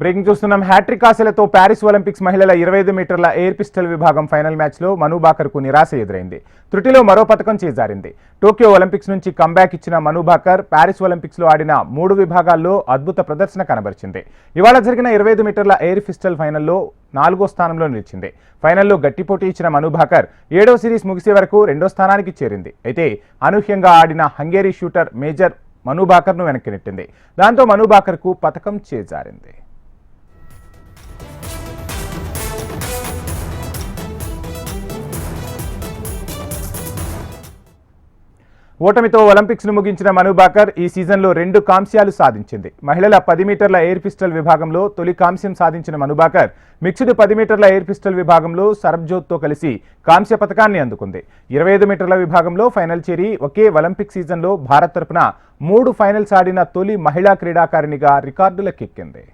Breaking చూస్తున్నాం. Hat trick ఆశలతో Paris Olympics మహిళల 25 మీటర్ల ఎయిర్ పిస్టల్ విభాగం ఫైనల్ మ్యాచ్లో మను భాకర్కు నిరాశ ఎదురైంది. త్రుటిలో మరో పతకం చేజారింది. టోక్యో ఒలింపిక్స్ నుంచి కంబ్యాక్ ఇచ్చిన మను భాకర్ ప్యారిస్ ఒలింపిక్స్లో ఆడిన 3 విభాగాల్లో అద్భుత ప్రదర్శన కనబరిచింది. ఇవాళ జరిగిన 25 మీటర్ల ఎయిర్ పిస్టల్ ఫైనల్లో 4వ స్థానంలో నిలిచింది. ఫైనల్లో గట్టి పోటీ ఇచ్చిన మను భాకర్ 7వ సిరీస్ ముగిసే వరకు 2వ స్థానానికి చేరింది. అయితే అనూహ్యంగా ఆడిన హంగేరీ షూటర్ మేజర్ మను భాకర్ను వెనక్కి నెట్టింది. దాంతో మను భాకర్కు పతకం చేజారింది. ఓటమితో ఒలింపిక్స్ను ముగించిన మను భాకర్ ఈ సీజన్లో 2 కాంస్యాలు సాధించింది. మహిళల 10 మీటర్ల ఎయిర్ పిస్టల్ విభాగంలో తొలి కాంస్యం సాధించిన మను భాకర్ మిక్స్డ్ 10 మీటర్ల ఎయిర్ పిస్టల్ విభాగంలో సరబ్జోత్తో కలిసి కాంస్య పతకాన్ని అందుకుంది. 25 మీటర్ల విభాగంలో ఫైనల్ చేరి ఒకే ఒలింపిక్ సీజన్లో భారత్ తరపున 3 ఫైనల్స్ ఆడిన తొలి మహిళా క్రీడాకారిణిగా రికార్డులకెక్కింది.